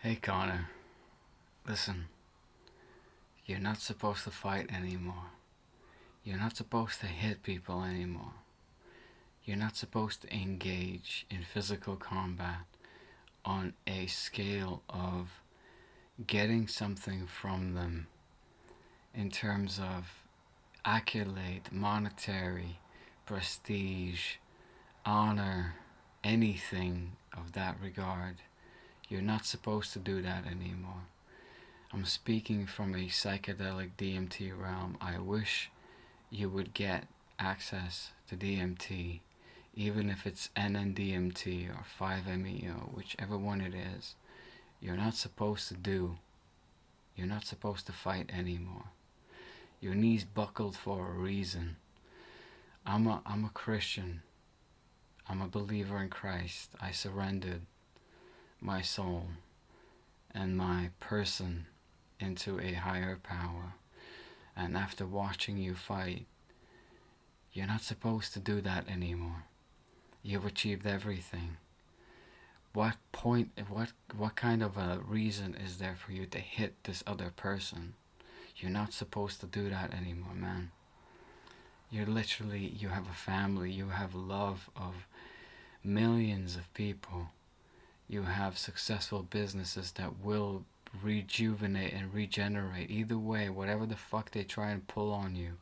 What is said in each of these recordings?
Hey Connor, listen, you're not supposed to fight anymore. You're not supposed to hit people anymore. You're not supposed to engage in physical combat on a scale of getting something from them in terms of accolade, monetary, prestige, honor, anything of that regard. You're not supposed to do that anymore. I'm speaking from a psychedelic DMT realm. I wish you would get access to DMT, even if it's NNDMT or 5-MeO, whichever one it is. You're not supposed to do. You're not supposed to fight anymore. Your knees buckled for a reason. I'm a Christian. I'm a believer in Christ. I surrendered my soul and my person into a higher power. And after watching you fight, you're not supposed to do that anymore. You've achieved everything. What kind of a reason is there for you to hit this other person? You're not supposed to do that anymore, man. You have a family, you have love of millions of people. You have successful businesses that will rejuvenate and regenerate. Either way, whatever the fuck they try and pull on you,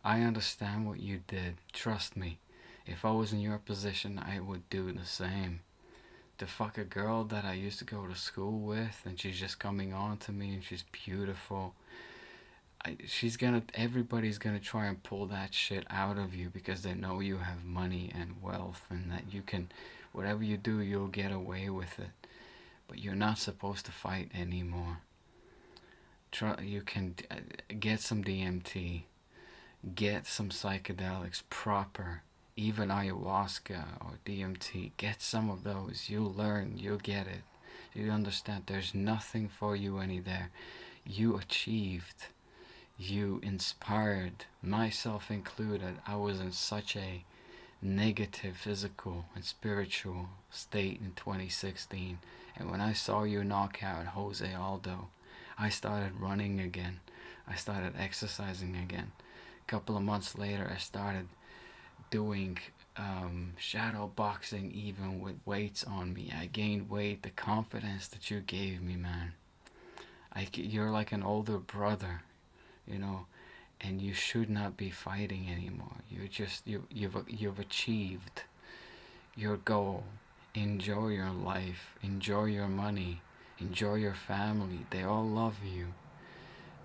I understand what you did. Trust me. If I was in your position, I would do the same. To fuck a girl that I used to go to school with, and she's just coming on to me, and she's beautiful. Everybody's gonna try and pull that shit out of you because they know you have money and wealth, and that you can, whatever you do, you'll get away with it. But you're not supposed to fight anymore. You can get some DMT, get some psychedelics proper, even ayahuasca or DMT. Get some of those. You'll learn, you'll get it. You understand there's nothing for you any there. You achieved. You inspired, myself included. I was in such a negative physical and spiritual state in 2016. And when I saw you knock out Jose Aldo, I started running again. I started exercising again. A couple of months later, I started doing shadow boxing even with weights on me. I gained weight, the confidence that you gave me, man. You're like an older brother, you know, and you should not be fighting anymore. You've achieved your goal. Enjoy your life, enjoy your money, enjoy your family. They all love you.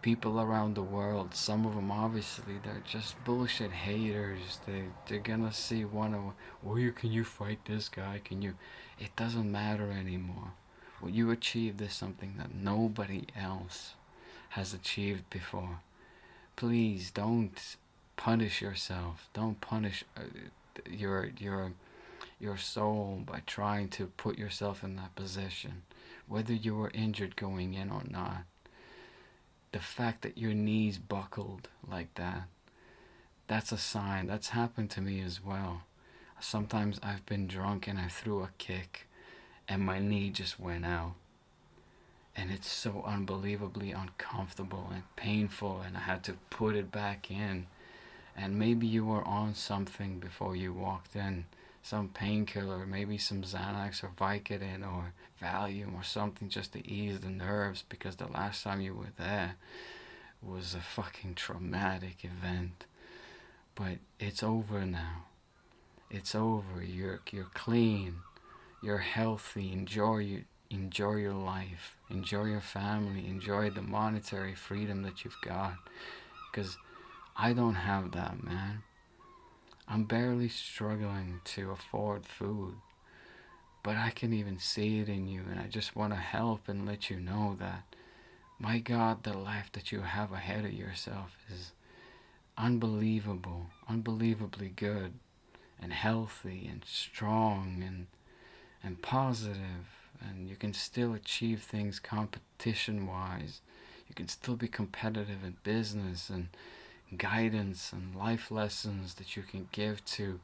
People around the world, some of them obviously they're just bullshit haters. They're gonna see one of, oh, can you fight this guy? Can you? It doesn't matter anymore. What you achieved is something that nobody else has achieved before. Please don't punish yourself. Don't punish your soul by trying to put yourself in that position, whether you were injured going in or not. The fact that your knees buckled like that, that's a sign. That's happened to me as well. Sometimes I've been drunk and I threw a kick and my knee just went out. And it's so unbelievably uncomfortable and painful, and I had to put it back in. And maybe you were on something before you walked in, some painkiller, maybe some Xanax or Vicodin or Valium or something just to ease the nerves, because the last time you were there was a fucking traumatic event. But it's over now. It's over. You're clean. You're healthy. Enjoy your life. Enjoy your family. Enjoy the monetary freedom that you've got. Because I don't have that, man. I'm barely struggling to afford food. But I can even see it in you, and I just want to help and let you know that, my God, the life that you have ahead of yourself is unbelievable, unbelievably good, and healthy, and strong, and positive, and you can still achieve things competition-wise. You can still be competitive in business, and guidance and life lessons that you can give to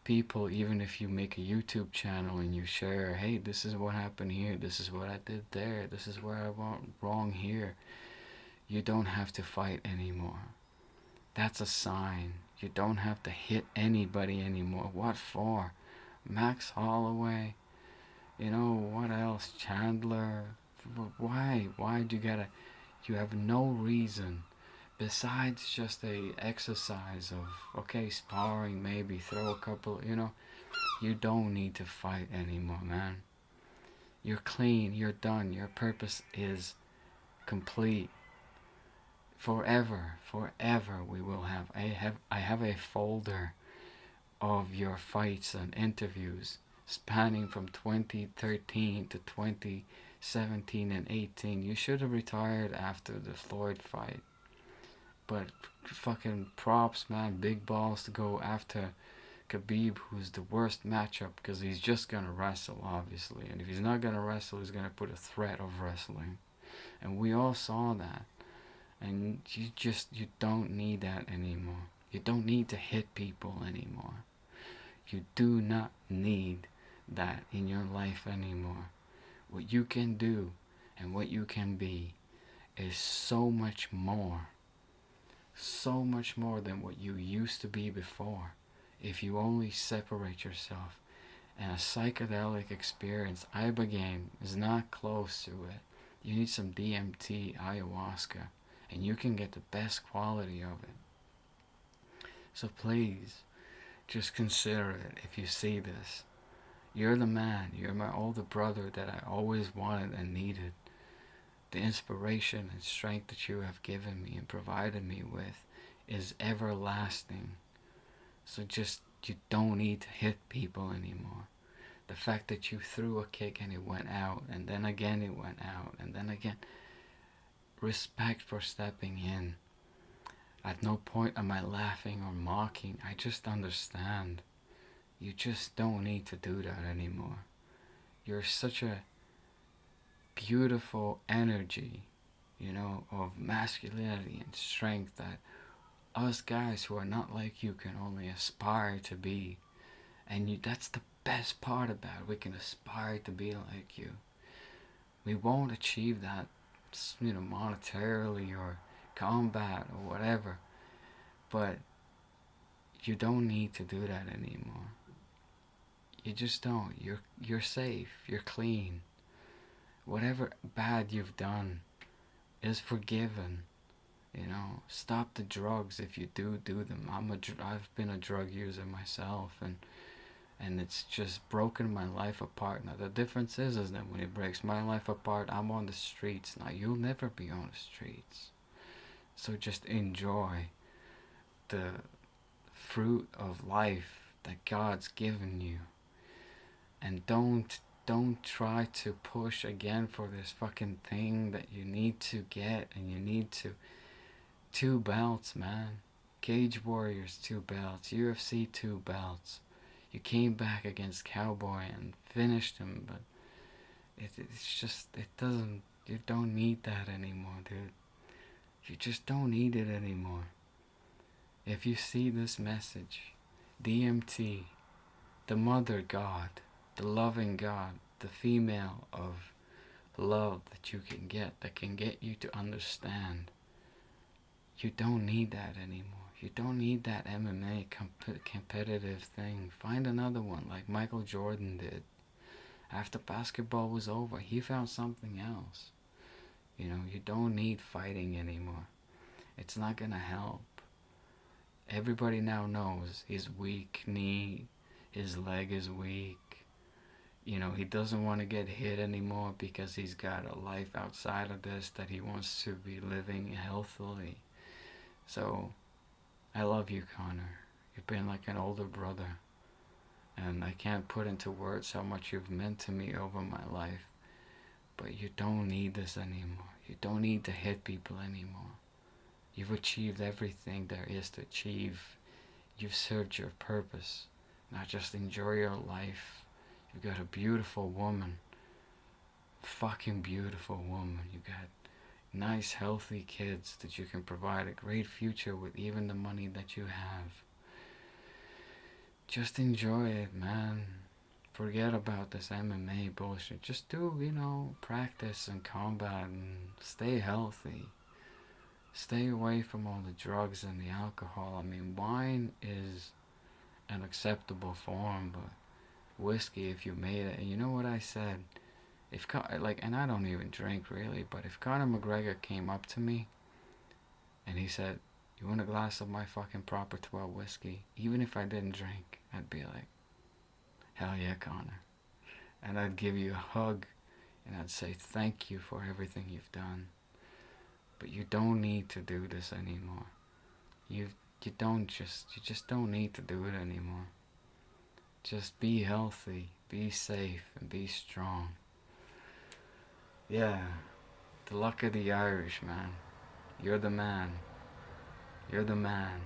people, even if you make a YouTube channel and you share, hey, this is what happened here, this is what I did there, this is where I went wrong here, you don't have to fight anymore. That's a sign. You don't have to hit anybody anymore. What for? Max Holloway? You know, what else? Chandler? Why? Why do you gotta... You have no reason besides just a exercise of, okay, sparring, maybe throw a couple, you know. You don't need to fight anymore, man. You're clean, you're done, your purpose is complete. Forever we will have. I have a folder of your fights and interviews spanning from 2013 to 2017 and 18. You should have retired after the Floyd fight. But fucking props, man. Big balls to go after Khabib, who's the worst matchup, because he's just gonna wrestle, obviously. And if he's not gonna wrestle, he's gonna put a threat of wrestling. And we all saw that. And you don't need that anymore. You don't need to hit people anymore. You do not need that in your life anymore. What you can do and what you can be is so much more than what you used to be before, if you only separate yourself. And a psychedelic experience, ibogaine, is not close to it. You need some DMT, ayahuasca, and you can get the best quality of it. So please, just consider it if you see this. You're the man, you're my older brother that I always wanted and needed. The inspiration and strength that you have given me and provided me with is everlasting. So just, you don't need to hit people anymore. The fact that you threw a kick and it went out, and then again it went out, and then again. Respect for stepping in. At no point am I laughing or mocking. I just understand. You just don't need to do that anymore. You're such a beautiful energy, you know, of masculinity and strength that us guys who are not like you can only aspire to be. And that's the best part about it. We can aspire to be like you. We won't achieve that, you know, monetarily or combat or whatever, but you don't need to do that anymore. You just don't. You're safe. You're clean. Whatever bad you've done is forgiven. You know, stop the drugs if you do them. I've been a drug user myself, and it's just broken my life apart. Now the difference is that when it breaks my life apart, I'm on the streets. Now you'll never be on the streets. So just enjoy the fruit of life that God's given you, and don't try to push again for this fucking thing that you need to get, and you need to 2 belts, man. Cage Warriors 2 belts, UFC 2 belts. You came back against Cowboy and finished him, but it's just, it doesn't, you don't need that anymore, dude. You just don't need it anymore. If you see this message, DMT, the mother God, the loving God, the female of love that you can get, that can get you to understand, you don't need that anymore. You don't need that MMA competitive thing. Find another one like Michael Jordan did. After basketball was over, he found something else. You know, you don't need fighting anymore. It's not gonna help. Everybody now knows his weak knee, his leg is weak. You know, he doesn't want to get hit anymore because he's got a life outside of this that he wants to be living healthily. So, I love you, Conor. You've been like an older brother. And I can't put into words how much you've meant to me over my life. But you don't need this anymore. You don't need to hit people anymore. You've achieved everything there is to achieve. You've served your purpose. Now just enjoy your life. You've got a beautiful woman. Fucking beautiful woman. You got nice, healthy kids that you can provide a great future with, even the money that you have. just enjoy it, man. Forget about this MMA bullshit. Just do, practice and combat and stay healthy. Stay away from all the drugs and the alcohol. I mean, wine is an acceptable form, but whiskey, if you made it, and you know what I said? If and I don't even drink really, but if Conor McGregor came up to me and he said, "You want a glass of my fucking proper 12 whiskey?" Even if I didn't drink, I'd be like, "Hell yeah, Conor." And I'd give you a hug and I'd say thank you for everything you've done. But you don't need to do this anymore. You you just don't need to do it anymore. Just be healthy, be safe, and be strong. Yeah, the luck of the Irish, man. You're the man. You're the man.